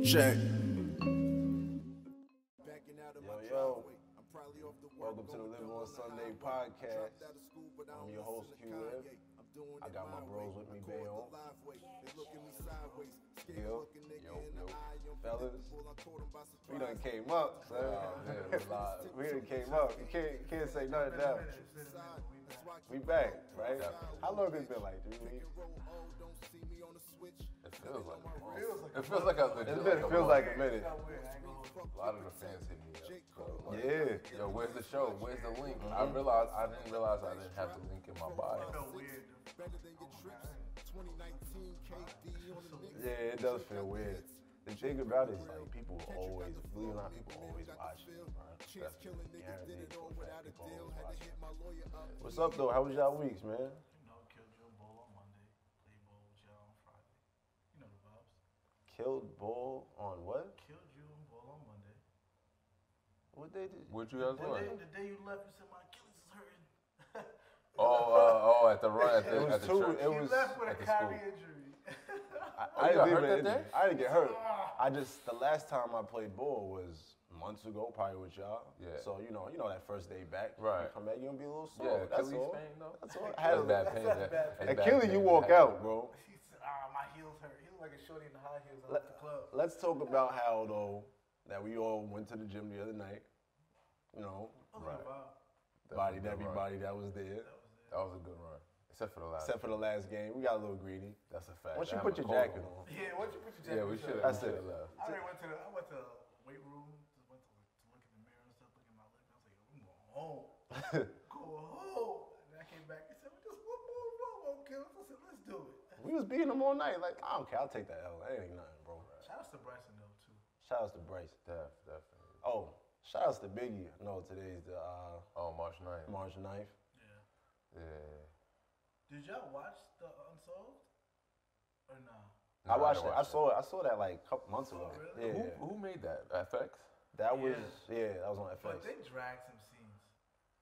Check. Yo, welcome to the Live on Sunday podcast. I'm your host, Q Liv. I got my bros with me, Bayon. Yo, fellas. We done came up, son. We done came up. You can't say nothing down. We back, right? How long has it been, like 3 weeks? It feels like a month. It feels like a minute. A lot of the fans hit me up. So, like, Yeah. Yo, where's the show? Where's the link? I didn't realize I didn't have the link in my bio. Yeah, it does feel weird. The thing about it is, like, people always, believe it or not, people always watch it, bro. That's guaranteed for a fact. People always watch it. What's up, though? How was y'all weeks, man? Killed Joe Bull on Monday, played ball with y'all on Friday. You know the vibes. Killed Bull on what? Killed you and Bull on Monday. What they did? What you guys doing? The day you left, you said my Achilles is hurting. At the run, at the church. It was You left with a at the Kyrie school. injury. I got didn't hurt even. that day? I didn't get hurt. The last time I played ball was months ago, probably with y'all. Yeah. So you know that first day back. Right. You come back, you gonna be a little sore. Yeah, that's Achilles all. pain, though. That's all. That's bad pain. That's bad Achilles, pain you to walk have. out, bro. He said, my heels hurt. He looked like a shorty in the high heels out the club. Let's talk about how though that we all went to the gym the other night. You know, Right. bodied Definitely good everybody that was there, That was a good run. Except for the last. except for the last game. We got a little greedy. That's a fact. Once you That put your happened jacket cold. on. Yeah, why don't you put your jacket Yeah, we on? should have. That's it. left. I went to the weight room, just went to look in the mirror and stuff, look at my leg. I was like, I'm going home. Go home. And I came back and said, just one more kill. I said, let's do it. We was beating them all night. Like, I don't care. I'll take that L. That ain't nothing, bro. Shout out to Bryson though too. Shout outs to Bryce. Definitely. Oh, shout outs to Biggie. No, today's the March 9th. March 9th. Yeah. Yeah. Did y'all watch the Unsolved? Or nah? I watched didn't it. I watch saw it. I saw that like a couple months ago. really? Yeah. Who made that? FX? That was Yeah. that was on But FX. they dragged some scenes.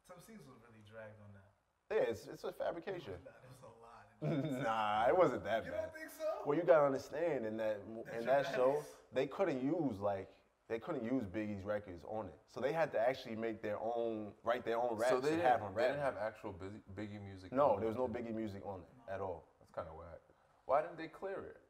Some scenes was really dragged on that. Yeah, it's a fabrication. Nah, there's a lot. Nah, it wasn't that You bad. don't think so? Well, you gotta understand in that show, dramatic. they couldn't use Biggie's records on it, so they had to actually make their own, write their own raps So they and didn't, have them they rap. didn't have actual Biggie music? No, on there it? was no Biggie music on it at all. That's kind of whack. Why didn't they clear it?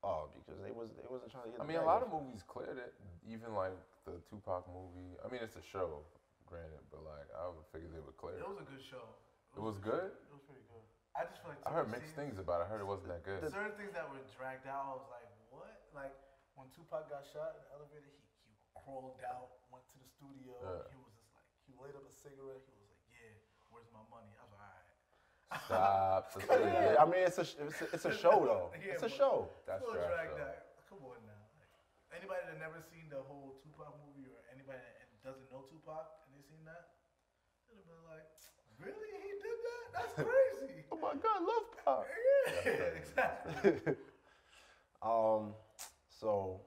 Oh, because they wasn't trying to get. I mean, a lot of movies cleared it. Even like the Tupac movie. I mean, it's a show, granted, but like I would figure they would clear It it. was a good show. It was good? It was pretty good. I just feel like I heard mixed things about it. I heard it wasn't that good. certain things that were dragged out. I was like, what? Like when Tupac got shot in the elevator, he crawled out, went to the studio. Yeah. He was just like, he lit up a cigarette. He was like, yeah, where's my money? I was like, all right. Stop. Yeah, I mean, it's a show though. Yeah, It's a but- show. That's Still trash, dragged though. out. Come on now. Like, anybody that never seen the whole Tupac movie or anybody that doesn't know Tupac and they seen that, they'd have been like, really? He did that? That's crazy. Oh my God, love pop. Yeah, exactly. So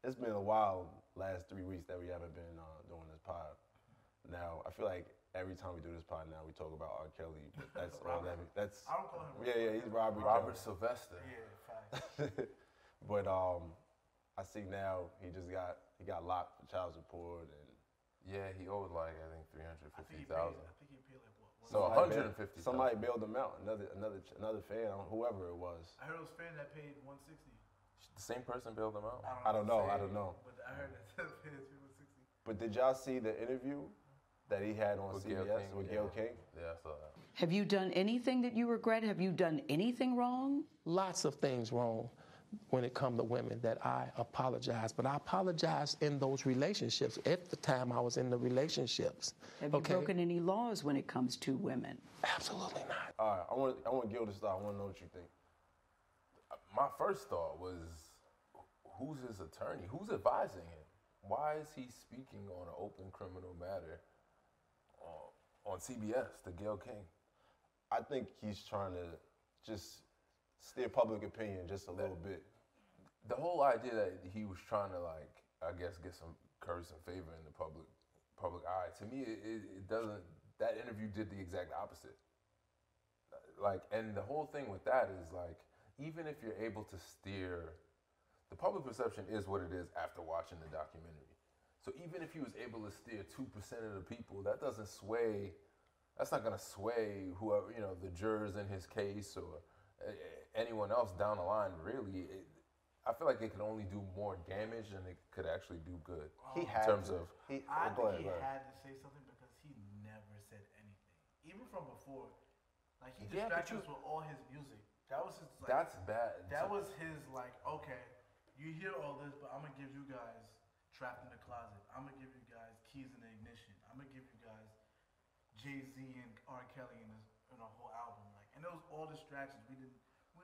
it's been a wild last 3 weeks that we haven't been doing this pod. Now I feel like every time we do this pod now we talk about R. Kelly, but that's all that that's. I don't call him Yeah, he's Robert Robert Kelly. Sylvester. Yeah, facts. But I see now he got locked for child support and Yeah, he owed like I think I think he 350,000. paid like what? So somebody 150,000. Somebody bailed him out. Another fan, whoever it was. I heard it was fan that paid 160. The same person bailed him out. I don't know. But I heard that paid 160. But did y'all see the interview that he had on With Gayle CBS King, with yeah. Gayle King? Yeah, I saw that. Have you done anything that you regret? Have you done anything wrong? Lots of things wrong when it comes to women that I apologize. But I apologize in those relationships at the time I was in the relationships. Have you broken any laws when it comes to women? Absolutely not. All right, I want Gil to start. I want to know what you think. My first thought was, who's his attorney? Who's advising him? Why is he speaking on an open criminal matter on CBS to Gayle King? I think he's trying to just steer public opinion just a little bit. The whole idea that he was trying to, like, I guess, get some curry some favor in the public eye. To me, it doesn't. That interview did the exact opposite. Like, and the whole thing with that is like, even if you're able to steer the public perception is what it is after watching the documentary. So even if he was able to steer 2% of the people, that doesn't sway. That's not going to sway whoever, the jurors in his case or anyone else down the line. Really, I feel like it can only do more damage than it could actually do good. He had I think he had to say something because he never said anything, even from before. Like he distracted us with all his music. That was his. Like, that's bad. That was his okay. You hear all this, but I'm gonna give you guys Trapped in the Closet. I'm gonna give you guys Keys in the Ignition. I'm gonna give you guys Jay-Z and R. Kelly in a whole album. And it was all distractions. We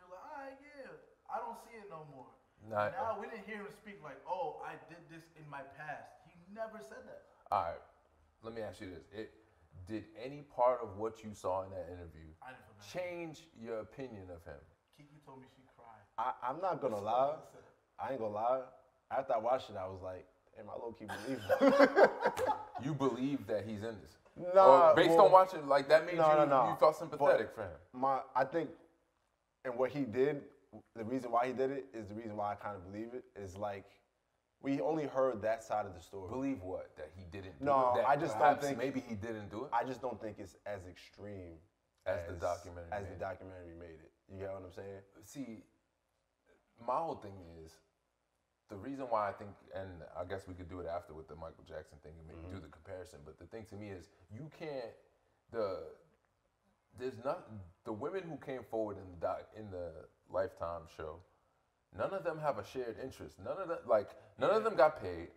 were like, all right, yeah. I don't see it no more. Now we didn't hear him speak like, oh, I did this in my past. He never said that. All right, let me ask you this: did any part of what you saw in that interview change your opinion of him? Kiki told me she cried. I'm not gonna lie. I ain't gonna lie. After I watched it, I was like, damn, I low-key believe him. You believe that he's in this? No. Based on watching, like that made you felt sympathetic for him. I think, and what he did, the reason why he did it is the reason why I kind of believe it. Is like, we only heard that side of the story. Believe what? That he didn't do it? No, I just don't think. Maybe he didn't do it? I just don't think it's as extreme as the documentary made it. You get what I'm saying? See, my whole thing is, the reason why I think, and I guess we could do it after with the Michael Jackson thing and maybe do the comparison, but the thing to me is, you can't, the women who came forward in the Lifetime show, none of them have a shared interest. None of them got paid.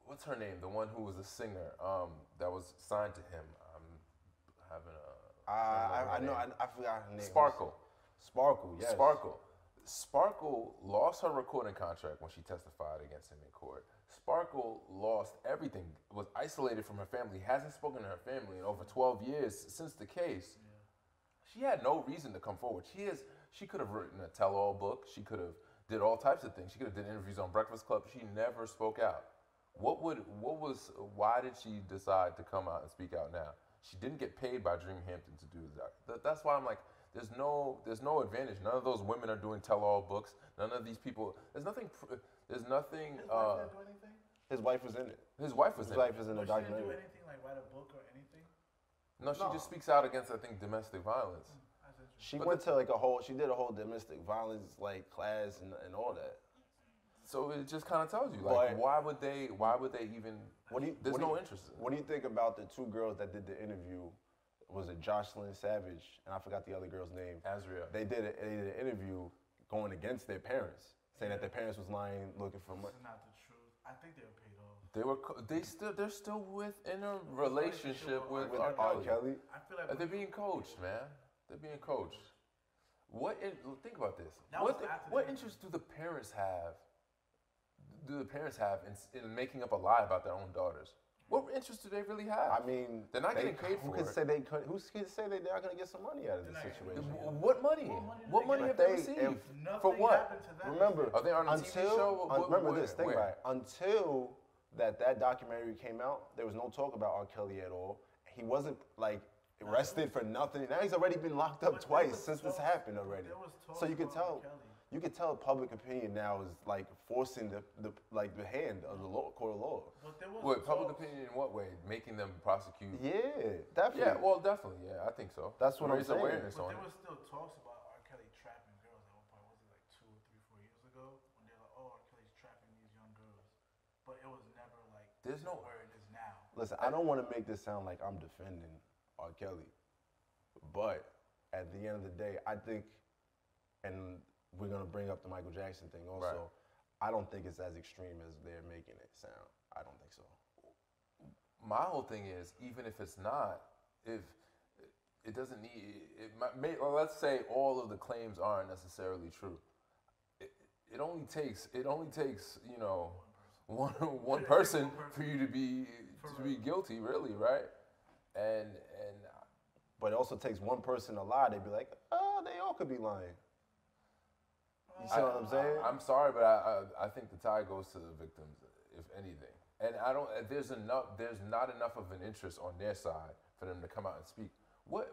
What's her name? The one who was a singer that was signed to him. I'm having a. I know. I forgot her name. Sparkle. Sparkle. Yes. Sparkle lost her recording contract when she testified against him in court. Sparkle lost everything. Was isolated from her family. Hasn't spoken to her family in over 12 years since the case. Yeah. She had no reason to come forward. She could have written a tell-all book. She could have did all types of things. She could have did interviews on Breakfast Club. She never spoke out. Why did she decide to come out and speak out now? She didn't get paid by Dream Hampton to do that. That's why I'm like, there's no advantage. None of those women are doing tell-all books. None of these people. There's nothing. His wife didn't do anything. His wife was in it. His wife was in the documentary. She didn't do anything like write a book or anything. No, she just speaks out against, I think, domestic violence. She did a whole domestic violence class and all that. So it just kind of tells you, why would they even? There's no interest. What do you think about the two girls that did the interview? Was it Jocelyn Savage and I forgot the other girl's name? Azria. They did an interview going against their parents, saying that their parents was lying, looking for money. This is not the truth. I think they were paid off. They're still within a relationship with R. Kelly. I feel like they're being coached, man. They're being coached. Think about this. What interest do the parents have? In making up a lie about their own daughters? What interest do they really have? I mean, they're not getting paid for it. Who can say they're going to get some money out of this situation? What money? What money have they received? For what? Remember, are they on a TV show? Remember this. Think about it. Until that documentary came out, there was no talk about R. Kelly at all. He wasn't arrested for nothing. Now he's already been locked up twice since this happened already. So you can tell. You can tell public opinion now is forcing the hand of the court of law. Wait, public opinion in what way? Making them prosecute? Yeah, definitely. Yeah, well, definitely. Yeah, I think so. That's what I'm saying. Awareness but on there was still talks about R. Kelly trapping girls at one point. Was it 2 or 3, 4 years ago? When they were like, oh, R. Kelly's trapping these young girls. But it was never there's no where it is now. Listen, I don't want to make this sound like I'm defending R. Kelly. But at the end of the day, I think, and we're going to bring up the Michael Jackson thing also. Right. I don't think it's as extreme as they're making it sound. I don't think so. My whole thing is, even if it's not, if it doesn't need, let's say all of the claims aren't necessarily true. It only takes one person for you to be guilty, really, right? But it also takes one person to lie. They'd be like, oh, they all could be lying. You see what I'm saying? I'm sorry, but I think the tie goes to the victims, if anything. And there's not enough of an interest on their side for them to come out and speak. What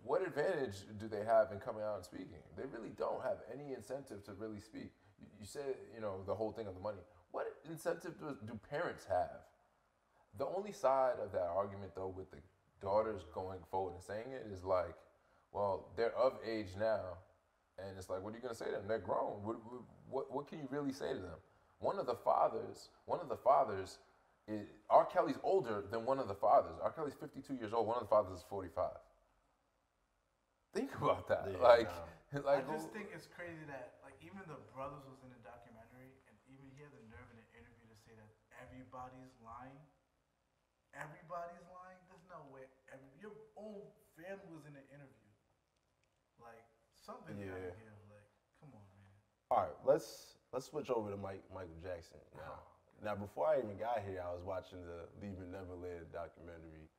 what advantage do they have in coming out and speaking? They really don't have any incentive to really speak. You said, the whole thing of the money. What incentive do parents have? The only side of that argument, though, with the daughters going forward and saying it is like, well, they're of age now, and it's like, what are you going to say to them? They're grown. What can you really say to them? One of the fathers is, R. Kelly's older than one of the fathers. R. Kelly's 52 years old. One of the fathers is 45. Think about that. Yeah, like I just think it's crazy that, like, even the brothers was in the documentary, and even he had the nerve in an interview to say that everybody's lying. Everybody's lying. There's no way. Your own family was in the interview. Like, something you gotta give. Like, come on, man. All right, let's switch over to Michael Jackson. Now, before I even got here, I was watching the Leaving Neverland documentary.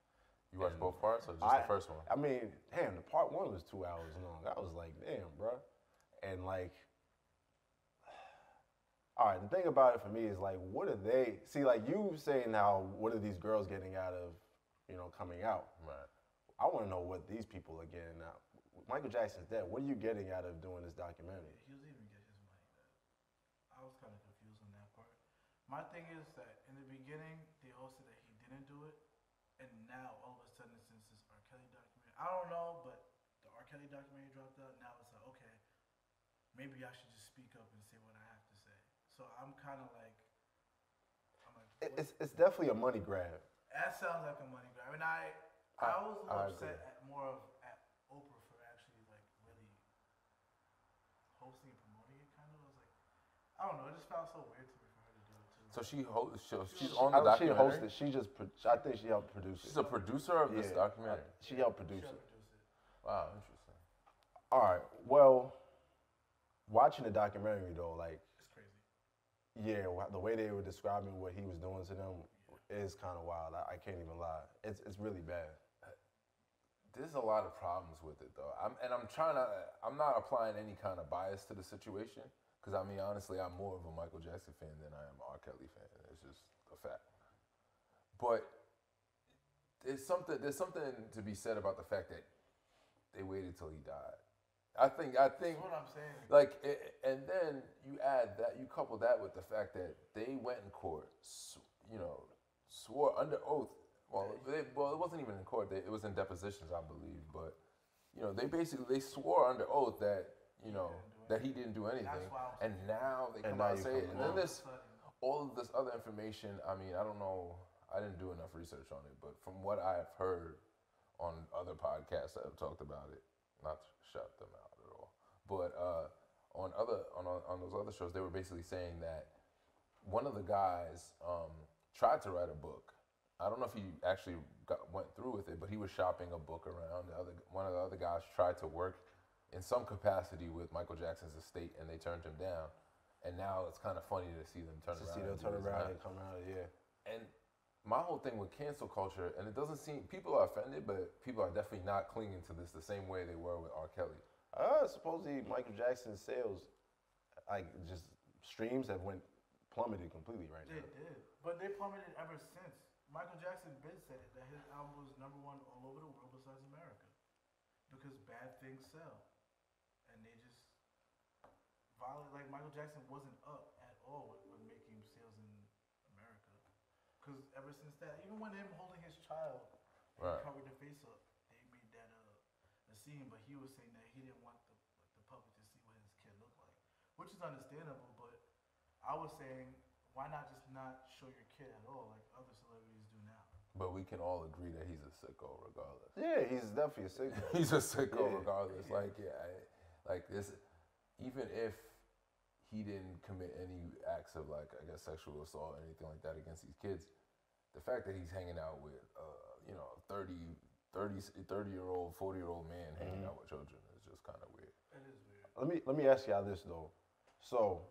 You watched both parts or just the first one? I mean, damn, the part one was 2 hours long. I was like, damn, bro. And like, all right, the thing about it for me is like, what are they? See, like you saying now, what are these girls getting out of, coming out? Right. I want to know what these people are getting out. Michael Jackson's dead. What are you getting out of doing this documentary? He was even get his money back. I was kind of confused on that part. My thing is that in the beginning, they all said that he didn't do it. And now, all of a sudden, since this R. Kelly documentary, I don't know, but the R. Kelly documentary dropped out. Now it's like, okay, maybe I should just speak up and say what I have to say. So I'm kind of like, it's definitely a money grab. That sounds like a money grab. And I was a little upset at Oprah for actually like really hosting and promoting it. Kind of, I was like, I don't know, it just felt so weird to me for her to do it too. So she's on the documentary? She hosted. I think she helped produce it. She's a producer of this documentary? She helped produce it. Wow, interesting. All right, well, watching the documentary though, like, it's crazy. Yeah, the way they were describing what he was doing to them is kind of wild. I can't even lie. It's really bad. There's a lot of problems with it though. I'm not applying any kind of bias to the situation. Because, I mean, honestly, I'm more of a Michael Jackson fan than I am an R. Kelly fan. It's just a fact. But there's something to be said about the fact that they waited till he died. I think. That's what I'm saying. Like, and then you couple that with the fact that they went in court, swore under oath. Well, it wasn't even in court. It was in depositions, I believe. But, they swore under oath that, that he didn't do anything, and now they come out and say it. And then there's all of this other information. I mean, I don't know. I didn't do enough research on it, but from what I've heard on other podcasts that have talked about it, not to shut them out at all, but on those other shows, they were basically saying that one of the guys tried to write a book. I don't know if he actually went through with it, but he was shopping a book around. One of the other guys tried to work in some capacity with Michael Jackson's estate, and they turned him down. And now it's kind of funny to see them turn around and come out, yeah. And my whole thing with cancel culture, and it doesn't seem, people are offended, but people are definitely not clinging to this the same way they were with R. Kelly. Supposedly Michael Jackson's sales, like just streams have plummeted completely right now. They did, but they plummeted ever since. Michael Jackson said it, that his album was #1 all over the world besides America. Because bad things sell. And they just like Michael Jackson wasn't up at all with making sales in America. Because ever since that, even when him holding his child, and covered their face up, they made that a scene. But he was saying that he didn't want the public to see what his kid looked like, which is understandable. But I was saying, why not just not show your kid at all, like other celebrities do now? But we can all agree that he's a sicko regardless. Yeah, he's definitely a sicko. He's a sicko regardless. Like, like this, even if he didn't commit any acts of, like, I guess, sexual assault or anything like that against these kids, the fact that he's hanging out with, 30-year-old, 40-year-old man hanging out with children is just kind of weird. It is weird. Let me ask y'all this though. So,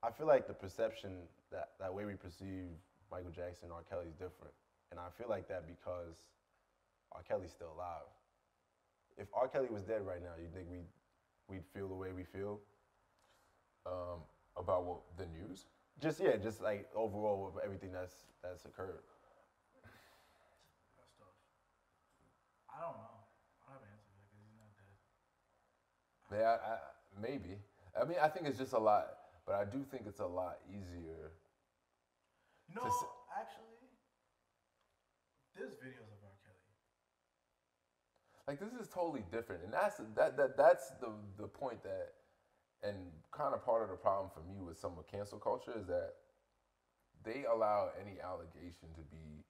I feel like the perception that way we perceive Michael Jackson, R. Kelly's different. And I feel like that because R. Kelly's still alive. If R. Kelly was dead right now, you think we'd feel the way we feel? About what, the news? Just like overall with everything that's occurred. That's tough. I don't know. Yeah, maybe. I mean, I think it's just a lot, but I do think it's a lot easier. No, actually, there's videos of R. Kelly. Like, this is totally different, and that's the point that, and kind of part of the problem for me with some of cancel culture is that they allow any allegation to be,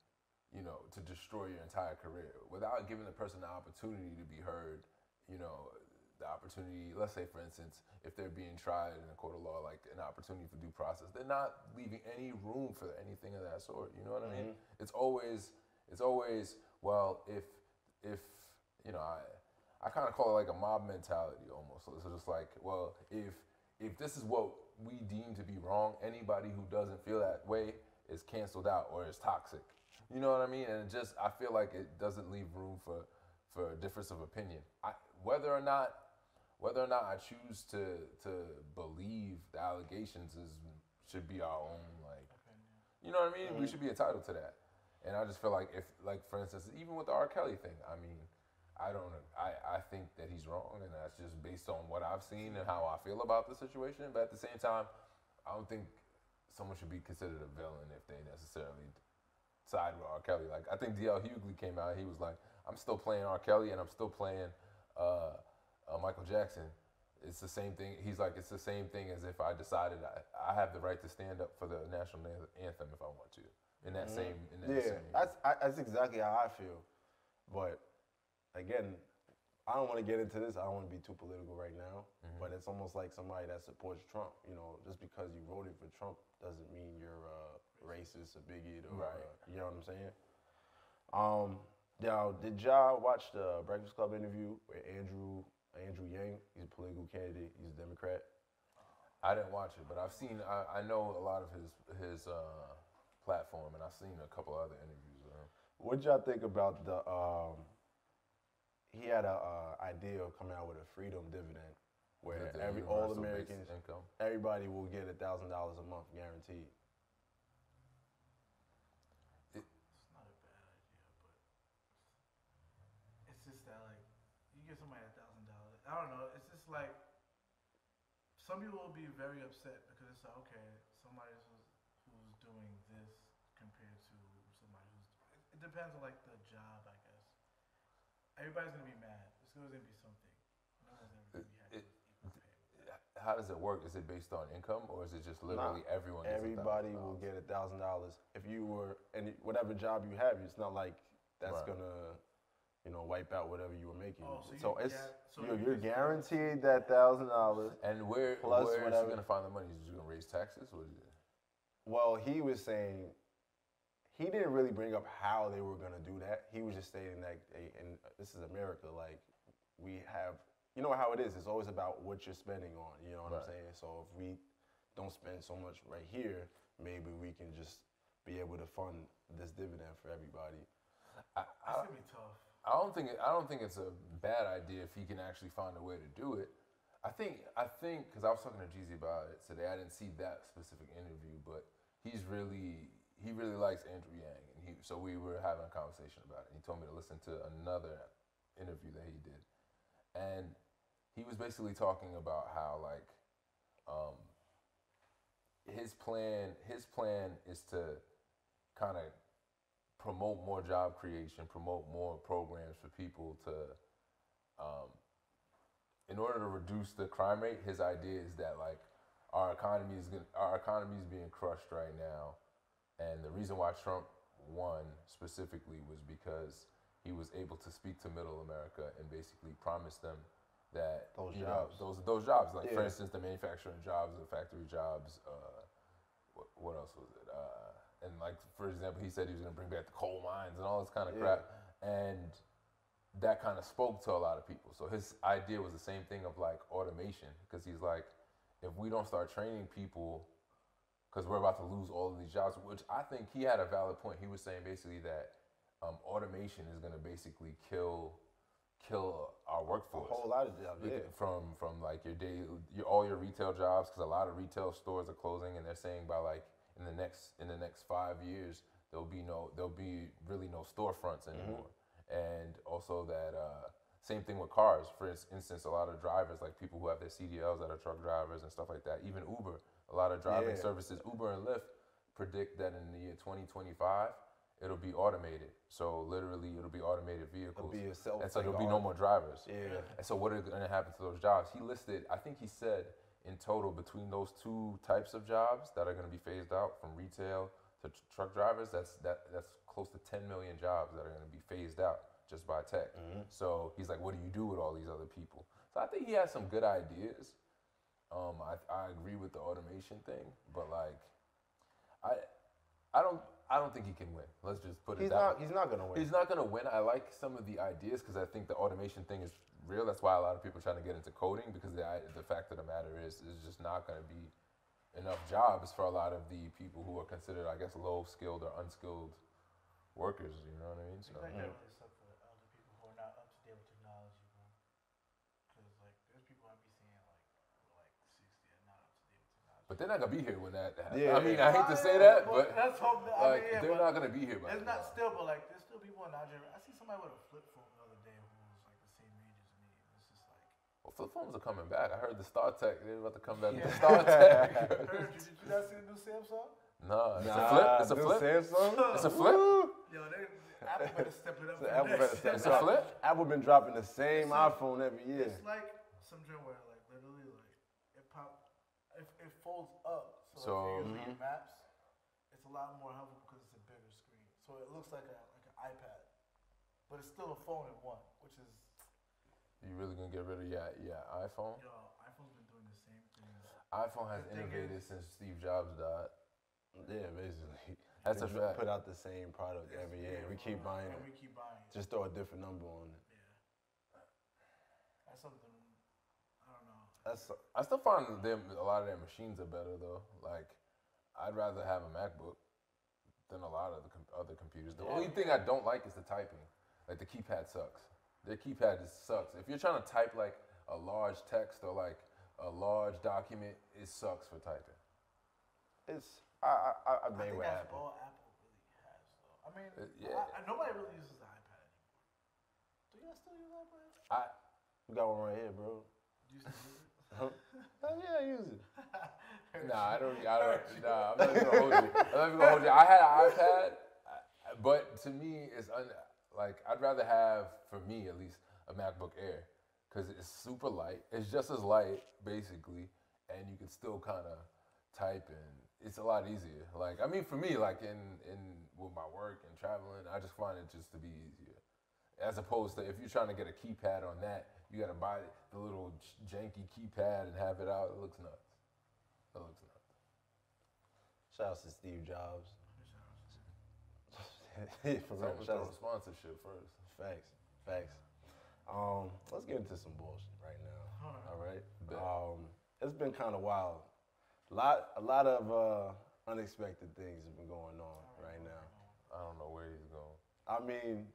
to destroy your entire career without giving the person the opportunity to be heard, the opportunity, let's say for instance, if they're being tried in a court of law, like an opportunity for due process, they're not leaving any room for anything of that sort. You know what I mean? It's always, well, if I kind of call it like a mob mentality almost. So it's just like, well, if this is what we deem to be wrong, anybody who doesn't feel that way is canceled out or is toxic. You know what I mean? And I feel like it doesn't leave room for a difference of opinion. Whether or not I choose to believe the allegations should be our own, like, you know what I mean? We should be entitled to that. And I just feel like if, like, for instance, even with the R. Kelly thing, I mean, I think that he's wrong, and that's just based on what I've seen and how I feel about the situation. But at the same time, I don't think someone should be considered a villain if they necessarily side with R. Kelly. Like, I think D.L. Hughley came out, he was like, I'm still playing R. Kelly and I'm still playing Michael Jackson. It's the same thing. He's like, it's the same thing as if I decided I have the right to stand up for the national anthem if I want to. In that same. That's exactly how I feel. But again, I don't want to get into this. I don't want to be too political right now. But it's almost like somebody that supports Trump. Just because you voted for Trump doesn't mean you're racist, a bigot, or you know what I'm saying? Now, did y'all watch the Breakfast Club interview with Andrew Yang? He's a political candidate. He's a Democrat. I didn't watch it, but I've seen. I know a lot of his platform, and I've seen a couple other interviews with him. What y'all think about the? He had a idea of coming out with a freedom dividend, where all Americans, everybody will get $1,000 a month guaranteed. It's not a bad idea, but it's just that, like, you give somebody $1,000. I don't know. It's just like some people will be very upset because it's like, okay, somebody who's doing this compared to somebody who's. It depends on, like, the job, I guess. Everybody's gonna be mad. It's always gonna be something. No one's ever gonna be happy. How does it work? Is it based on income, or is it just literally everyone? Everybody will get $1,000 if you were, and whatever job you have. It's not like that's gonna, wipe out whatever you were making. So you're guaranteed that $1,000. And where is he gonna find the money? Is he gonna raise taxes? What is it? Well, he was saying. He didn't really bring up how they were going to do that. He was just stating that, and this is America, like, we have, you know how it is. It's always about what you're spending on, you know what I'm saying? So if we don't spend so much right here, maybe we can just be able to fund this dividend for everybody. It's going to be tough. I don't think it's a bad idea if he can actually find a way to do it. I think, because I was talking to Jeezy about it today. I didn't see that specific interview, but he really likes Andrew Yang, and so we were having a conversation about it. He told me to listen to another interview that he did, and he was basically talking about how, like, his plan is to kind of promote more job creation, promote more programs for people to, in order to reduce the crime rate. His idea is that, like, our economy is being crushed right now. And the reason why Trump won specifically was because he was able to speak to middle America and basically promise them that those jobs, like, for instance, the manufacturing jobs, the factory jobs, what else was it? And, like, for example, he said he was going to bring back the coal mines and all this kind of crap. And that kind of spoke to a lot of people. So his idea was the same thing of, like, automation, because he's like, if we don't start training people, because we're about to lose all of these jobs, which I think he had a valid point. He was saying basically that automation is going to basically kill our workforce. A whole lot of jobs, From like all your retail jobs, because a lot of retail stores are closing, and they're saying by, like, in the next 5 years there'll be really no storefronts anymore. And also that Same thing with cars. For instance, a lot of drivers, like people who have their CDLs that are truck drivers and stuff like that. Even Uber, a lot of driving services, Uber and Lyft, predict that in the year 2025, it'll be automated. So literally, it'll be automated vehicles. It'll be a self. And so there'll be no more drivers. Yeah. And so what is going to happen to those jobs? He listed, I think he said, in total, between those two types of jobs that are going to be phased out, from retail to truck drivers, that's close to 10 million jobs that are going to be phased out just by tech. So he's like, what do you do with all these other people? So I think he has some good ideas. I agree with the automation thing, but like, I don't think he can win. Let's just put it that way. He's not gonna win. He's not gonna win. I like some of the ideas because I think the automation thing is real. That's why a lot of people are trying to get into coding, because the fact of the matter is just not gonna be enough jobs for a lot of the people who are considered, I guess, low-skilled or unskilled workers. You know what I mean? So. That really sucks for the people who are not up to date with technology, bro. Because like, there's people I be seeing like 60 and not up to date with technology. But they're not gonna be here when that happens. Yeah. I mean, I hate to say that, but that's hope that, like, they're not gonna be here by It's then. not still, but like, there's still people in Nigeria. I see somebody with a flip phone the other day who was like the same age as me. It's just like. Well, flip phones are coming back. I heard the StarTech, they're about to come back with the StarTech. Did you guys see the new Samsung? No, it's a flip. It's a flip. Samsung? It's a flip. Yo, Apple better step it up. Apple better step It's a flip. Apple been dropping the same iPhone every year. It's like some joint where like literally like it folds up. So if you're using your maps, it's a lot more helpful because it's a bigger screen. So it looks like an iPad, but it's still a phone in one, which is. You really gonna get rid of your iPhone? Yo, iPhone's been doing the same thing. iPhone has innovated since Steve Jobs died. Yeah, basically. That's a They fact. put out the same product every year. We keep buying And it. we keep buying it. Just throw a different number on it. Yeah. That's something. I don't know. I still find a lot of their machines are better though. Like, I'd rather have a MacBook than a lot of the other computers. The only thing I don't like is the typing. Like, the keypad sucks. Their keypad just sucks. If you're trying to type like a large text or like a large document, it sucks for typing. I I made think what that's happened. all Apple really has, though. I mean, yeah. nobody really uses the iPad anymore. Do you guys still use iPad? We got one right here, bro. Do you still use it? Yeah, I use it. Nah, I don't. Nah, I'm not even gonna hold you. I'm not even gonna hold you. I had an iPad, but to me, like, I'd rather have, for me at least, a MacBook Air, because it's super light. It's just as light, basically, and you can still kind of type, and it's a lot easier. Like, I mean, for me, like in with my work and traveling, I just find it just to be easier, as opposed to if you're trying to get a keypad on that, you got to buy the little janky keypad and have it out. It looks nuts. It looks nuts. Shout out to Steve Jobs. For So real. we Shout throw out sponsorship first. Facts. Let's get into some bullshit right now. All right. Bet. It's been kind of wild. A lot of unexpected things have been going on right now. I don't know where he's going. I mean,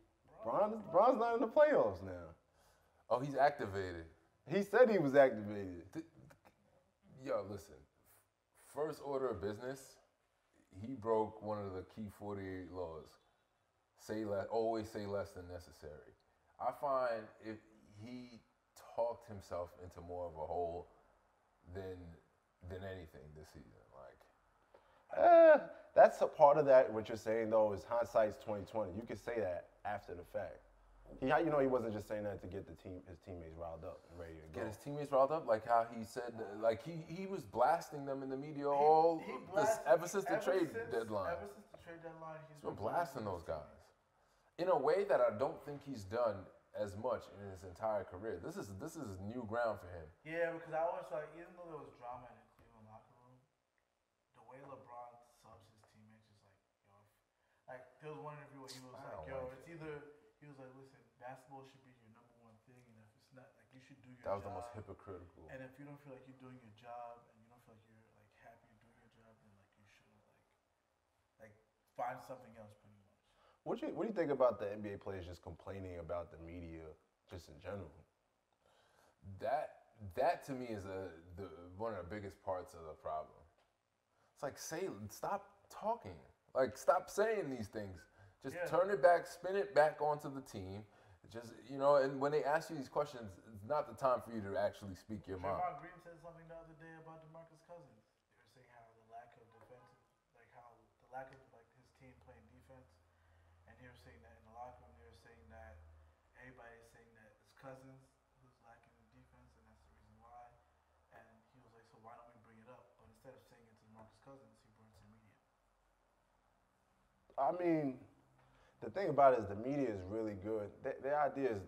Bron's not in the playoffs now. Oh, he's activated. He said he was activated. Yo, listen. First order of business, he broke one of the key 48 laws. Always say less than necessary. I find if he talked himself into more of a hole than anything this season. Like, That's a part of that. What you're saying though is hindsight's 2020. You can say that after the fact. He wasn't just saying that to get his teammates riled up and ready to go. get his teammates riled up, like how he said, like he was blasting them in the media ever since the trade deadline. Ever since the trade deadline, He's been blasting those guys in a way that I don't think he's done as much in his entire career. This is new ground for him. Yeah, because I always like, even though there was drama in the Cleveland locker room, the way LeBron subs his teammates is like, yo, like there was one interview where he was like, yo, it's either, he was like, listen, basketball should be your number one thing, and if it's not, like, you should do your job. That was the most hypocritical. And if you don't feel like you're doing your job, and you don't feel like you're like happy you're doing your job, then like you should like find something else, pretty much. What do you think about the NBA players just complaining about the media just in general? That to me is one of the biggest parts of the problem. It's like, stop talking. Like, stop saying these things. Just turn it back, spin it back onto the team. just, you know, and when they ask you these questions, it's not the time for you to actually speak your mind. Draymond Green said something the other day about DeMarcus Cousins. They were saying how the lack of defensive, like how the lack of like his team playing defense, and he was saying that in the locker room. They were saying that everybody's saying that it's Cousins who's lacking in defense, and that's the reason why. And he was like, so why don't we bring it up? But instead of saying it to DeMarcus Cousins, he brought it to the media. I mean, the thing about it is the media is really good. Their idea is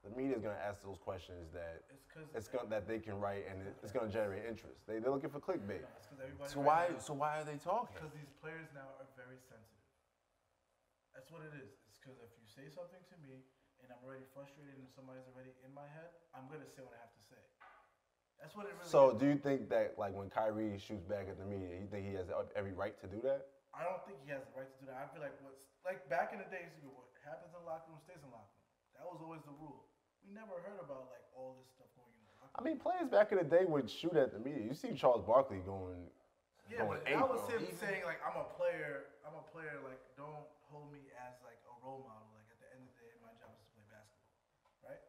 the media is going to ask those questions that that they can write, and it's going to generate interest. They're looking for clickbait. So why are they talking? Because these players now are very sensitive. That's what it is. It's because if you say something to me and I'm already frustrated and somebody's already in my head, I'm going to say what I have to say. That's what it really is. So do you think that, like, when Kyrie shoots back at the media, you think he has every right to do that? I don't think he has the right to do that. I feel like back in the days, what happens in the locker room stays in the locker room. That was always the rule. We never heard about like all this stuff going on. I mean, players back in the day would shoot at the media. You see Charles Barkley going. Yeah, but that was him saying like, I'm a player. Like, don't hold me as like a role model. Like at the end of the day, my job is to play basketball, right?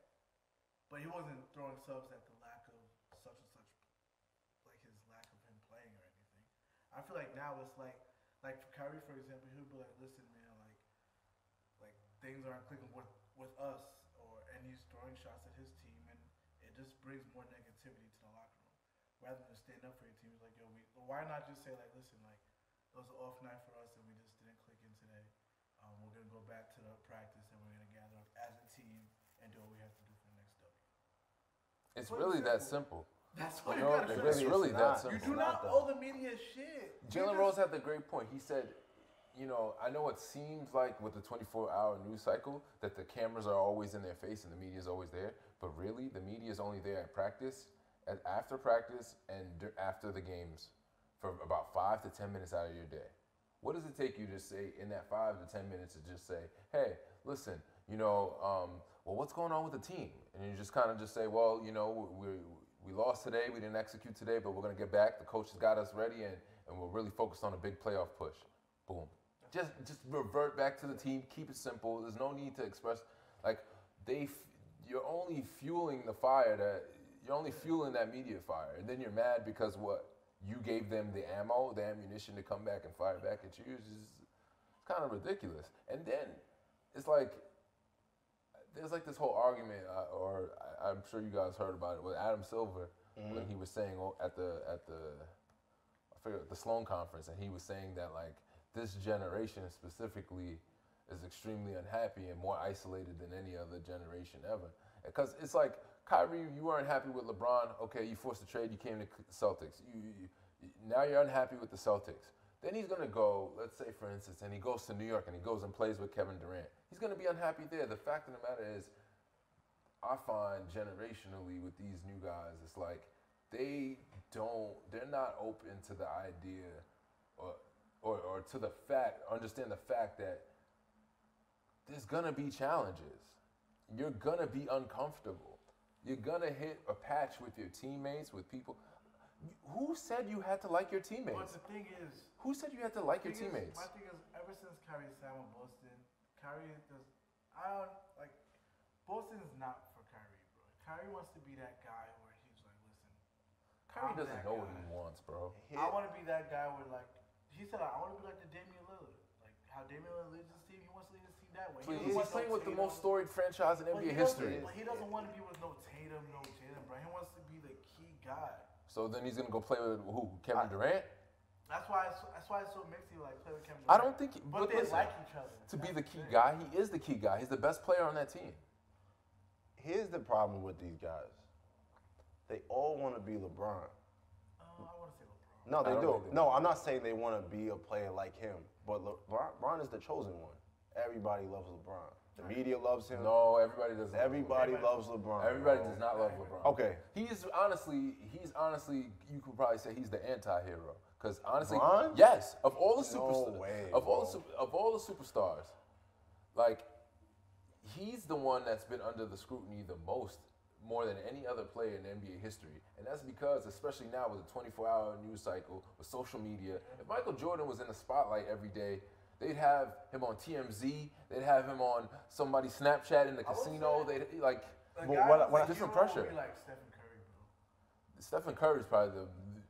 But he wasn't throwing subs at the lack of such and such, like his lack of him playing or anything. I feel like now it's like for Kyrie, for example, he'll be like, listen, man, like things aren't clicking with us, and he's throwing shots at his team, and it just brings more negativity to the locker room. Rather than stand up for your team, it's like, yo, why not just say like, listen, like it was an off night for us, and we just didn't click in today. We're gonna go back to the practice, and we're gonna gather up as a team and do what we have to do for the next W. It's really that simple. That's what you gotta say. It's really that simple. You do not owe the media shit. Jalen Rose had the great point. He said, you know, I know it seems like with the 24-hour news cycle that the cameras are always in their face and the media is always there, but really the media is only there at practice, after practice, and after the games for about 5 to 10 minutes out of your day. What does it take you to say in that 5 to 10 minutes to just say, hey, listen, you know, well, what's going on with the team? And you just kind of just say, well, you know, we lost today, we didn't execute today, but we're going to get back. The coach has got us ready, and we're really focused on a big playoff push. Boom. Just revert back to the team. Keep it simple. There's no need to express, like, you're only fueling the fire you're only fueling that media fire. And then you're mad because what? You gave them the ammunition to come back and fire back at you. It's kind of ridiculous. And then it's like, there's like this whole argument, or I'm sure you guys heard about it, with Adam Silver when he was saying at the Sloan conference, and he was saying that like this generation specifically is extremely unhappy and more isolated than any other generation ever. Because it's like, Kyrie, you weren't happy with LeBron. Okay, you forced a trade. You came to Celtics. Now you're unhappy with the Celtics. Then he's going to go, let's say, for instance, and he goes to New York and he goes and plays with Kevin Durant. He's going to be unhappy there. The fact of the matter is, I find generationally with these new guys, it's like they're not open to the idea or to the fact, understand the fact that there's going to be challenges. You're going to be uncomfortable. You're going to hit a patch with your teammates, with people. Who said you had to like your teammates? But the thing is, who said you had to like your teammates? My thing is, ever since Kyrie signed with Boston, Boston's not for Kyrie, bro. Kyrie wants to be that guy where he's like, listen. Kyrie doesn't know what he wants, bro. I want to be that guy where, like, he said, I want to be like the Damian Lillard. Like, how Damian Lillard leads his team, he wants to lead his team that way. He's playing with the most storied franchise in NBA history. But he doesn't want to be with no Tatum, no Jalen, bro. He wants to be the key guy. So then he's going to go play with who? Kevin Durant? That's why it's so mixy, like, play with Kevin Durant. I don't think... But they like each other. To be the key guy, he is the key guy. He's the best player on that team. Here's the problem with these guys. They all want to be LeBron. I want to say LeBron. No, they do. No, I'm not saying they want to be a player like him, but LeBron is the chosen one. Everybody loves LeBron. The media loves him. No, everybody doesn't. Everybody loves LeBron. Everybody does not love LeBron. Okay. He's honestly, you could probably say he's the anti-hero. Because honestly, LeBron? yes, of all the superstars, No way, of all the superstars, like, he's the one that's been under the scrutiny the most, more than any other player in NBA history. And that's because, especially now with a 24-hour news cycle, with social media, if Michael Jordan was in the spotlight every day, They'd have him on TMZ. They'd have him on somebody's Snapchat in the casino. They'd like different pressure. Like Stephen Curry, bro. Stephen Curry's probably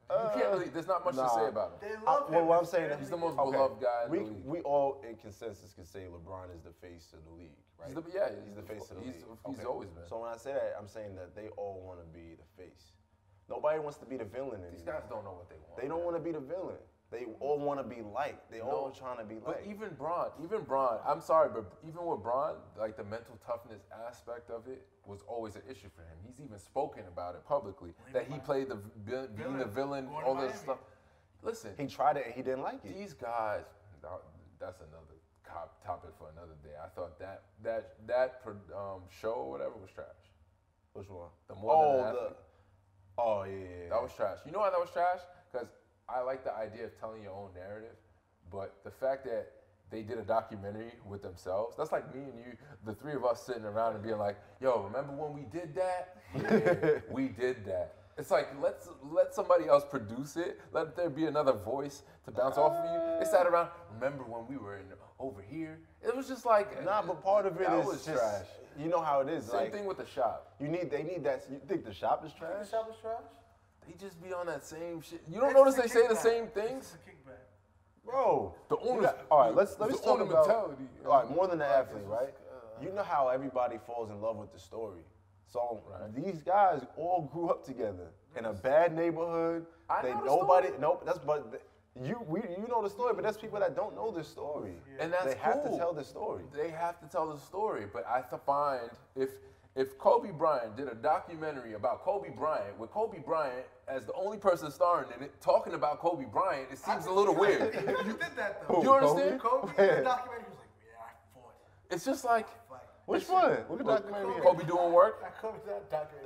you can't really. There's not much to say about him. They love him. Well, what I'm saying He's the most beloved guy in the league. We all in consensus can say LeBron is the face of the league, right? He's the face of the league. He's always been. So when I say that, I'm saying that they all want to be the face. Nobody wants to be the villain anymore. These guys don't know what they want. They don't want to be the villain. They all want to be liked. They all trying to be liked. But even Bron, I'm sorry, but even with Bron, like the mental toughness aspect of it was always an issue for him. He's even spoken about it publicly, that he played being the villain, all this stuff. Listen. He tried it and he didn't like it. These guys, that's another topic for another day. I thought that show or whatever was trash. Which one? The More Than Athlete. Yeah. That was trash. You know why that was trash? Because I like the idea of telling your own narrative, but the fact that they did a documentary with themselves, that's like me and you, the three of us sitting around and being like, yo, remember when we did that? Yeah, we did that. It's like, let somebody else produce it. Let there be another voice to bounce off of you. They sat around, remember when we were over here? It was just like... Nah, but part of it is was just, trash. You know how it is. Same thing with The Shop. They need that. You think The Shop is trash? The Shop is trash? They just be on that same shit. You don't notice they say the same things? It's a kickback. Bro. The owner. All right, let's talk about mentality. All right, More Than the Athlete, right? You know how everybody falls in love with the story. So these guys all grew up together in a bad neighborhood. You know the story, but there's people that don't know the story. Yeah. And that's they have to tell the story. They have to tell the story. But I find if Kobe Bryant did a documentary about Kobe Bryant with Kobe Bryant as the only person starring in it, talking about Kobe Bryant, it seems a little weird. He did that though. You understand? Kobe did the documentary. He was like, yeah, I fought. It's just like. Which one? What documentary? Kobe doing work?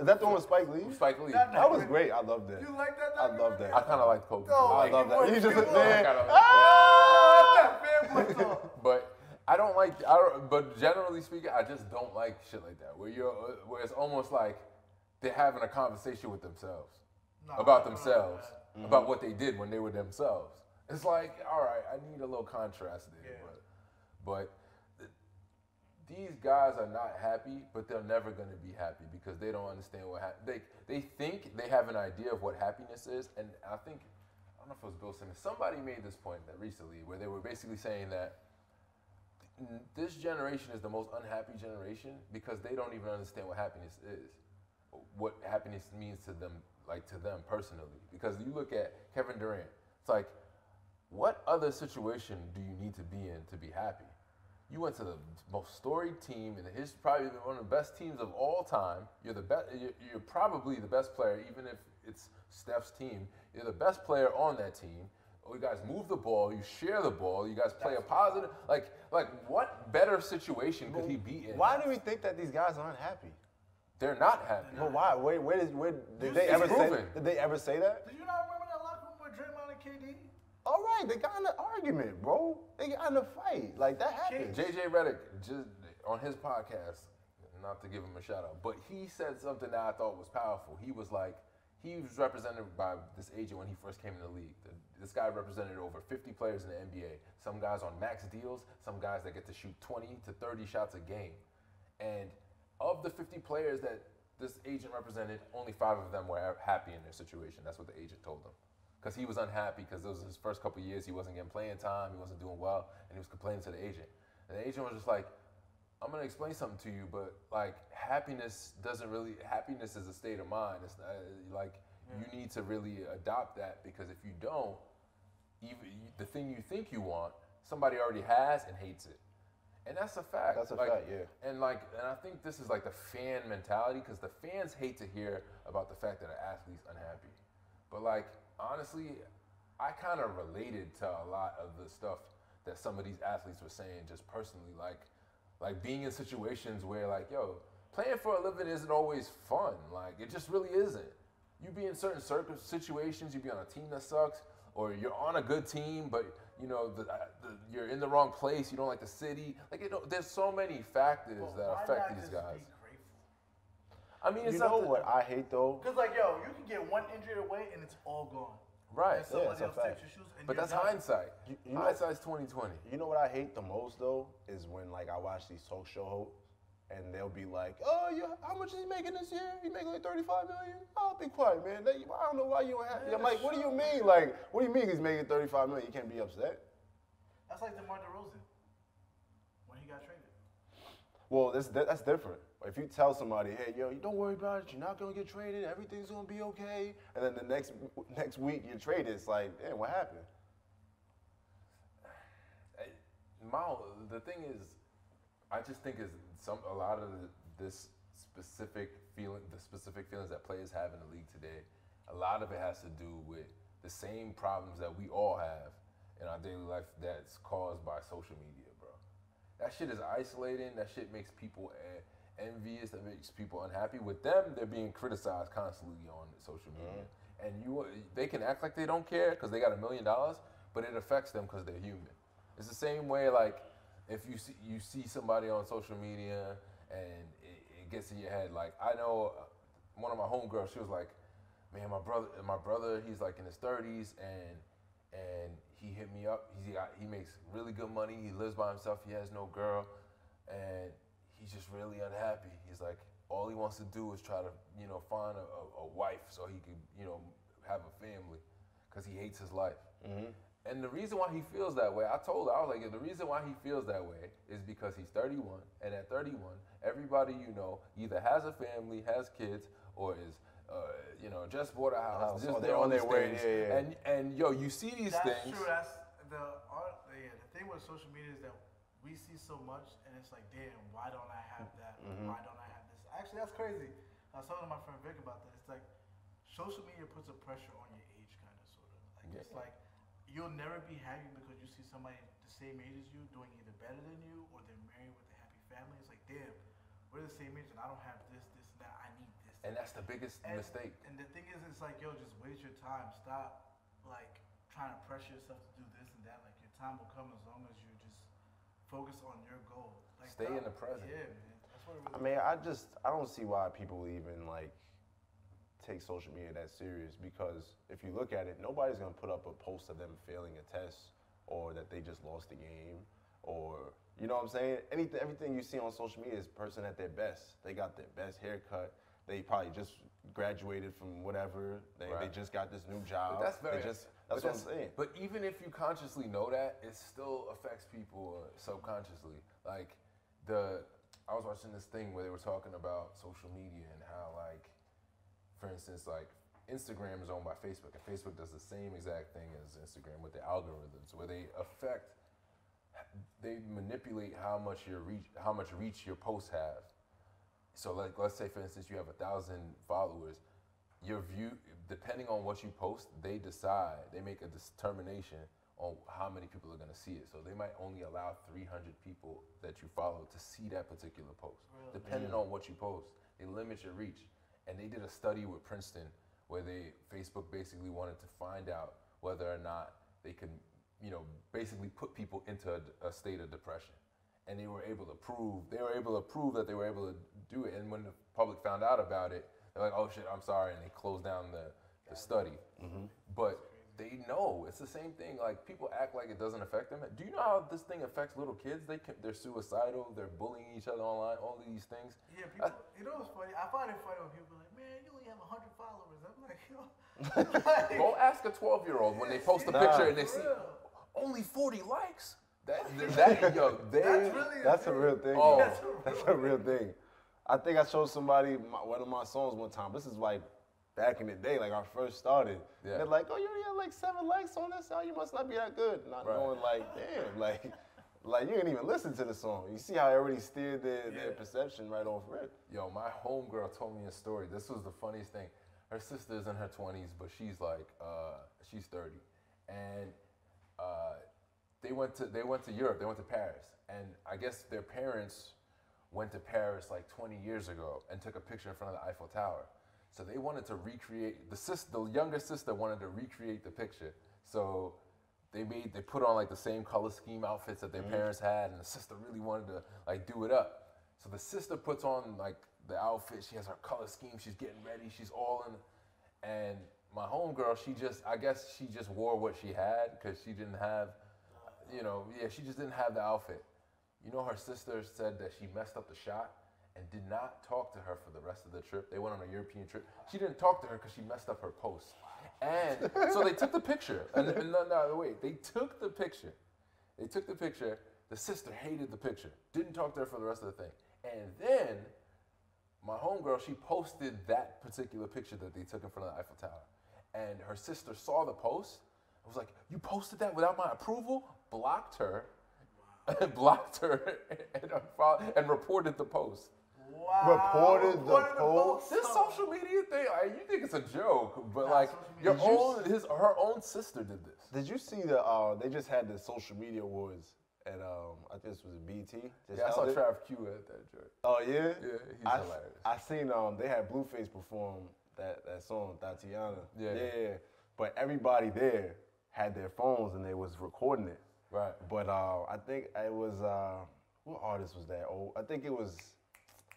Is that the one with Spike Lee? Spike Lee. That was great. I loved that. You like that I love that. I kind of liked Kobe. I love that. You just there. But but generally speaking, I just don't like shit like that. Where it's almost like they're having a conversation with themselves about themselves, about what they did when they were themselves. It's like, all right, I need a little contrast there, but these guys are not happy, but they're never going to be happy because they don't understand what they think they have an idea of what happiness is, and I don't know if it was Bill Simmons. Somebody made this point recently where they were basically saying that this generation is the most unhappy generation because they don't even understand what happiness is, what happiness means to them, like to them personally. Because you look at Kevin Durant, it's like, what other situation do you need to be in to be happy? You went to the most storied team in the history, probably one of the best teams of all time. You're the best. You're probably the best player, even if it's Steph's team. You're the best player on that team. You guys move the ball. You share the ball. You guys play a positive. Like what better situation could he be in? Why do we think that these guys aren't happy? They're not happy. But why? Did they ever say that? Did you not remember that locker room with Draymond and KD? All right, they got in an argument, bro. They got in a fight. Like, that happened. JJ Redick, just on his podcast, not to give him a shout out, but he said something that I thought was powerful. He was like, he was represented by this agent when he first came in the league. This guy represented over 50 players in the NBA. Some guys on max deals, some guys that get to shoot 20 to 30 shots a game. And of the 50 players that this agent represented, only 5 of them were happy in their situation. That's what the agent told them. Because he was unhappy because those was his first couple of years. He wasn't getting playing time. He wasn't doing well. And he was complaining to the agent. And the agent was just like, I'm going to explain something to you, but like happiness is a state of mind. It's not, you need to really adopt that because if you don't, even the thing you think you want, somebody already has and hates it. And that's a fact. That's a fact, yeah. And I think this is like the fan mentality because the fans hate to hear about the fact that an athlete's unhappy. But honestly, I kind of related to a lot of the stuff that some of these athletes were saying just personally, like being in situations where playing for a living isn't always fun. It just really isn't. You be in certain situations, you be on a team that sucks, or you're on a good team, but you're in the wrong place, you don't like the city. There's so many factors that affect these guys. I mean, it's what I hate though? Because you can get one injury away and it's all gone. Right. And somebody it's a else fact. takes your shoes and But you're that's not. hindsight. You know- Hindsight's 2020. You know what I hate the most though is when like I watch these talk show hosts and they'll be like, "Oh, how much is he making this year? He making like 35 million? Oh, be quiet, man. I don't know why you don't have." I'm like, "What do you mean? Like, what do you mean he's making 35 million? You can't be upset." That's like DeMar DeRozan when he got traded. Well, that's different. If you tell somebody, "Hey, yo, you don't worry about it. You're not gonna get traded. Everything's gonna be okay," and then the next week you're traded, it's like, "Damn, what happened?" The thing is, I just think is a lot of the specific feelings that players have in the league today. A lot of it has to do with the same problems that we all have in our daily life that's caused by social media, bro. That shit is isolating. That shit makes people envious. That makes people unhappy. With them, they're being criticized constantly on social media, and they can act like they don't care because they got $1 million, but it affects them because they're human. It's the same way, like, if you see somebody on social media and it gets in your head. Like, I know one of my homegirls, she was like, "Man, my brother, he's like in his 30s and he hit me up. He makes really good money. He lives by himself. He has no girl, and he's just really unhappy. He's like, all he wants to do is try to, find a wife so he can, have a family, because he hates his life." Mm-hmm. And the reason why he feels that way, I told her, I was like, the reason why he feels that way is because he's 31, and at 31, everybody either has a family, has kids, or is, just bought a house. Just they're on their way. Yeah. And you see these That's things. true. That's the thing with social media is that we see so much, and it's like, damn, why don't I have that? Why don't I have this? Actually, that's crazy. I was talking to my friend Vic about that. It's like social media puts a pressure on your age, kind of, sort of. Like it's like you'll never be happy because you see somebody the same age as you doing either better than you or they're married with a happy family. It's like, damn, we're the same age and I don't have this, and that. I need this. And that's the biggest mistake. And the thing is, it's like, yo, just waste your time. Stop, like, trying to pressure yourself to do this and that. Like, your time will come as long as you just focus on your goal. Like, stay in the present. Yeah, man. That's what it really I mean, I don't see why people even like take social media that serious, because if you look at it, nobody's gonna put up a post of them failing a test or that they just lost the game, or you know what I'm saying? Everything you see on social media is person at their best. They got their best haircut. They probably just graduated from whatever. They just got this new job. But that's what I'm saying. But even if you consciously know that, it still affects people subconsciously. Like I was watching this thing where they were talking about social media and how, like, for instance, like, Instagram is owned by Facebook, and Facebook does the same exact thing as Instagram with the algorithms, where they manipulate how much reach your posts have. So, like, let's say, for instance, you have 1,000 followers. Your view, depending on what you post, they make a determination on how many people are going to see it. So they might only allow 300 people that you follow to see that particular post. Really? Depending on what you post, they limit your reach. And they did a study with Princeton where Facebook basically wanted to find out whether or not they could, basically put people into a state of depression. And they were able to prove that they were able to do it. And when the public found out about it, they're like, "Oh shit, I'm sorry," and they closed down the study. Mm-hmm. But they know it's the same thing. Like, people act like it doesn't affect them. Do you know how this thing affects little kids? They're suicidal. They're bullying each other online. All of these things. Yeah, people. You know what's funny? I find it funny when people are like, "Man, you only have 100 followers." I'm like, Go ask a 12-year-old when they post a picture and they see only 40 likes. That's a real thing. Oh. That's a real thing. I think I showed somebody one of my songs one time. This is like back in the day, like I first started. Yeah. They're like, "Oh, you only have like 7 likes on this song. You must not be that good." Not knowing, like, damn, like you didn't even listen to the song. You see how I already steered their perception right off rip. Yo, my homegirl told me a story. This was the funniest thing. Her sister's in her 20s, but she's like, she's 30, and they went to Europe. They went to Paris, and I guess their parents went to Paris like 20 years ago and took a picture in front of the Eiffel Tower. So they wanted to recreate, the younger sister wanted to recreate the picture. So they put on like the same color scheme outfits that their parents had, and the sister really wanted to like do it up. So the sister puts on like the outfit, she has her color scheme, she's getting ready, she's all in, and my homegirl, I guess she just wore what she had because she didn't have, she just didn't have the outfit. You know, her sister said that she messed up the shot and did not talk to her for the rest of the trip. They went on a European trip. She didn't talk to her because she messed up her post. And so they took the picture. Wait, they took the picture. The sister hated the picture. Didn't talk to her for the rest of the thing. And then my homegirl, she posted that particular picture that they took in front of the Eiffel Tower. And her sister saw the post. I was like, you posted that without my approval? Blocked her. And and reported the post. Wow. Reported the post? This social media thing, you think it's a joke, but like her own sister did this. Did you see they just had the social media awards at I think this was BT. I saw Trav Q at that joint. Oh yeah? Yeah, he's hilarious. I seen they had Blueface perform that song, Tatiana. Yeah. But everybody there had their phones and they was recording it. Right. But I think it was what artist was that? Oh, I think it was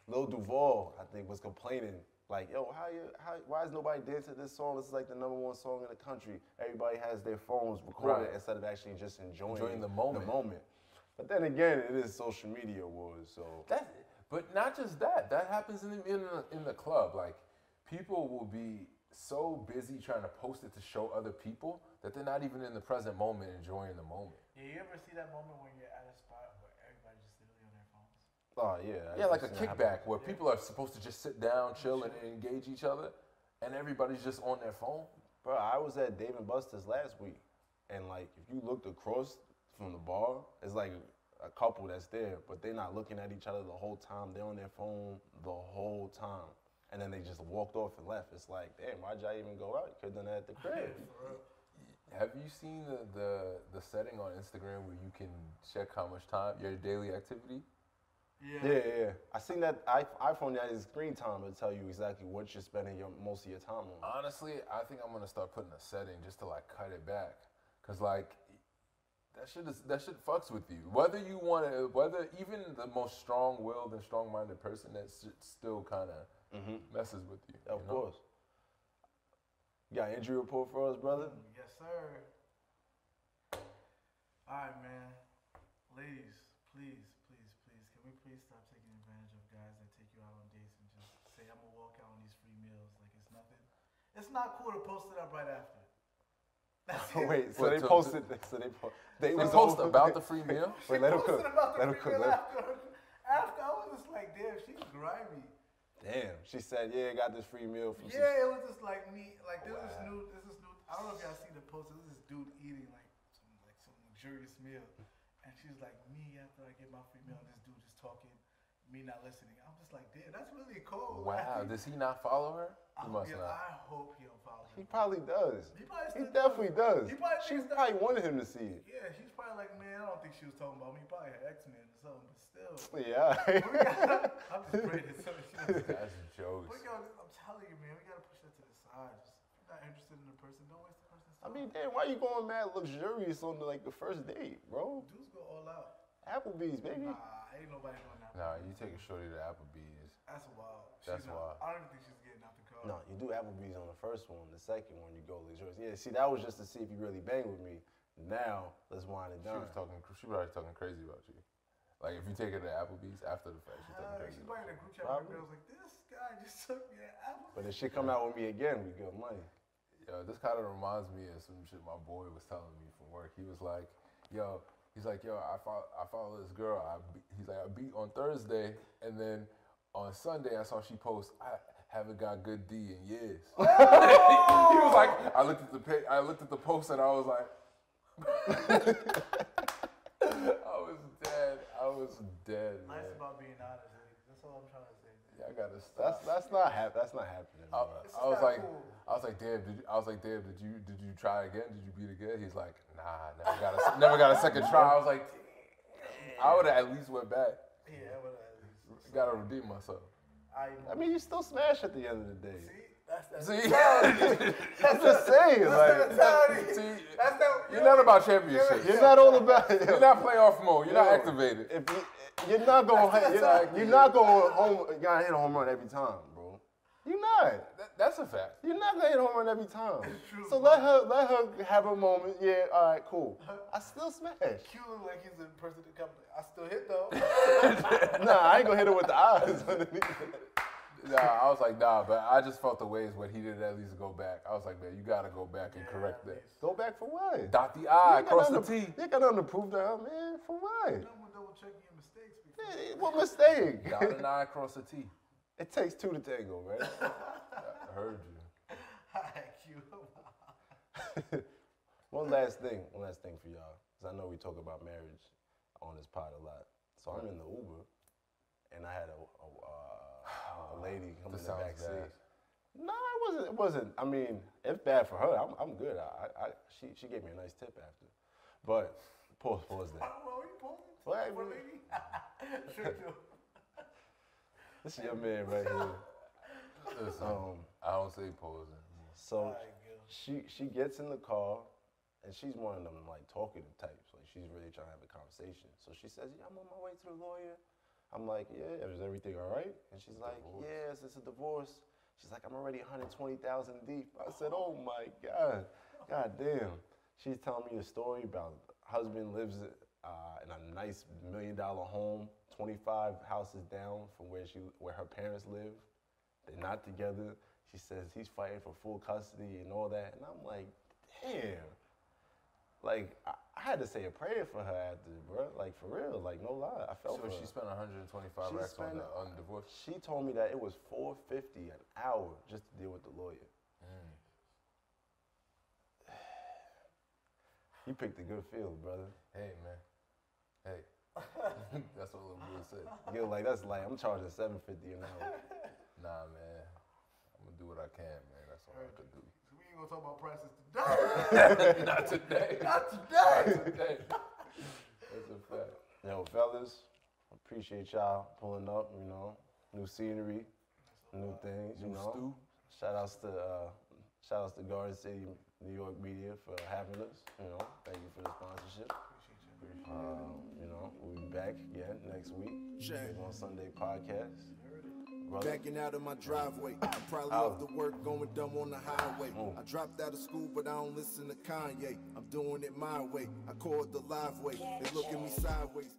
Lil Duval. I think was complaining like, yo, why is nobody dancing to this song? This is like the #1 song in the country. Everybody has their phones recording it instead of actually just enjoying the moment. But then again, it is social media wars, so. But not just that. That happens in the club. Like, people will be so busy trying to post it to show other people that they're not even in the present moment enjoying the moment. Yeah, you ever see that moment when you're at a spot where everybody's just literally on their phones? Oh, yeah. Yeah, like a kickback where people are supposed to just sit down, chill, and engage each other, and everybody's just on their phone. Bro, I was at Dave & Buster's last week, and like, if you looked across from the bar, it's like a couple that's there, but they're not looking at each other the whole time. They're on their phone the whole time. And then they just walked off and left. It's like, damn, why'd y'all even go out? You could have done that at the crib. Have you seen the setting on Instagram where you can check how much time, your daily activity? Yeah. I seen that iPhone that is screen time. It'll tell you exactly what you're spending most of your time on. Honestly, I think I'm gonna start putting a setting just to like cut it back. Cause like, that shit fucks with you. Whether even the most strong-willed and strong-minded person, that still kind of messes with you. Of course. You got an injury report for us, brother? Yes, sir. All right, man. Ladies, please, can we please stop taking advantage of guys that take you out on dates and just say, I'm gonna walk out on these free meals like it's nothing? It's not cool to post it up right after. Wait, so they posted. They post about the free meal. Wait, let him cook. After I was just like, damn, she's grimy. Damn, she said, yeah, I got this free meal from. Yeah, it was just like me. Like this is new. I don't know if y'all see the post. This is this dude eating like some luxurious meal, and she's like, me after I get my free meal, and this dude just talking, me not listening. I'm just like, damn, that's really cold. Wow, does he not follow her? He must not. I hope he don't follow her. He probably does. He definitely does. She probably wanted him to see it. Yeah, she's probably like, man, I don't think she was talking about me. He probably had X-Men or something, but still. Yeah. I'm just praying that something. That's jokes. But yo, I'm telling you, man, we gotta push that to the side. Just, if you're not interested in the person, don't waste the person's time. I mean, damn, why you going mad luxurious on the first date, bro? Dudes go all out. Applebee's, baby. Nah, ain't nobody doing that. Nah, you take a shorty to Applebee's. That's wild. That's wild. I don't even think she's getting out the car. No, you do Applebee's on the first one. The second one, you go luxurious. Yeah, see, that was just to see if you really bang with me. Now, let's wind it down. She was talking crazy about you. Like, if you take her to Applebee's after the fact, she's talking crazy. She's probably in a group chat with me. I was like, this guy just took me to Applebee's. But if she come out with me again, we get money. Yo, this kind of reminds me of some shit my boy was telling me from work. He was like, yo, I follow this girl. I beat on Thursday, and then on Sunday I saw she post, I haven't got good D in years. Oh! He was like, I looked at the post and I was like, I was dead. Nice man. about being honest. That's all I'm trying to say. Yeah, I gotta stop. That's not happening. I was like, damn. Did you try again? Did you beat again? He's like, nah, never got a second try. I was like, I would have at least went back. Yeah, I would have at least. Gotta redeem myself. I mean, you still smash at the end of the day. See, I'm just saying, you're not about championship. You're not all about it. You're not playoff mode. You're not activated. You're not going home. You gotta hit a home run every time, bro. You're not. not. That's a fact. You're not gonna hit a home run every time. true, So bro. let her have a moment. Yeah, all right, cool. I still smash. Q look like he's the person to come. I still hit though. Nah, I ain't gonna hit her with the eyes underneath. Nah, I was like, nah, but I just felt the ways when he didn't at least go back. I was like, man, you gotta go back and correct that. Go back for what? Dot the I, You cross the got nothing T. to- You got nothing to prove to her, man. For what? Double checking your mistakes before. Hey, what mistake? Dot an I, cross the T. It takes two to tango, man. I heard you. Hi, Q. One last thing for y'all, because I know we talk about marriage on this pod a lot. So I'm in the Uber, and I had a lady come in the This sounds back seat. bad. No, it wasn't. I mean, it's bad for her. I'm good. She gave me a nice tip after, but pause there. Well, you posing? What? For a lady? Sure do. This is your man right here. Listen, I don't say posing. So she gets in the car, and she's one of them like talkative types. Like she's really trying to have a conversation. So she says, "Yeah, I'm on my way to the lawyer." I'm like, "Yeah, is everything all right?" And she's like, "Yes, it's a divorce." She's like, "I'm already 120,000 deep." I said, "Oh my God, God damn." She's telling me a story about husband lives in a nice $1 million home, 25 houses down from where her parents live. They're not together. She says he's fighting for full custody and all that. And I'm like, damn. Like, I had to say a prayer for her after, bro. Like, for real. Like, no lie. I felt So for she her. spent 125 She racks spent- on the divorce? She told me that it was $450 an hour just to deal with the lawyer. You picked a good field, brother. Hey, man. Hey. That's what little boy said. You're like, that's like, I'm charging $750 an hour. Nah, man. I'm gonna do what I can, man. That's all I could do. So we ain't gonna talk about prices today. Not today. Not today. Today. That's a fact. Yo, fellas, appreciate y'all pulling up, you know. New scenery, new things, you New know. stew. Shout outs to Garden City, New York Media for having us. You know, thank you for the sponsorship. You know, we'll be back again next week. Big on Sunday podcast. Brother. Backing out of my driveway. I probably love the work going dumb on the highway. I dropped out of school, but I don't listen to Kanye. I'm doing it my way. I call it the live way. They look at me sideways.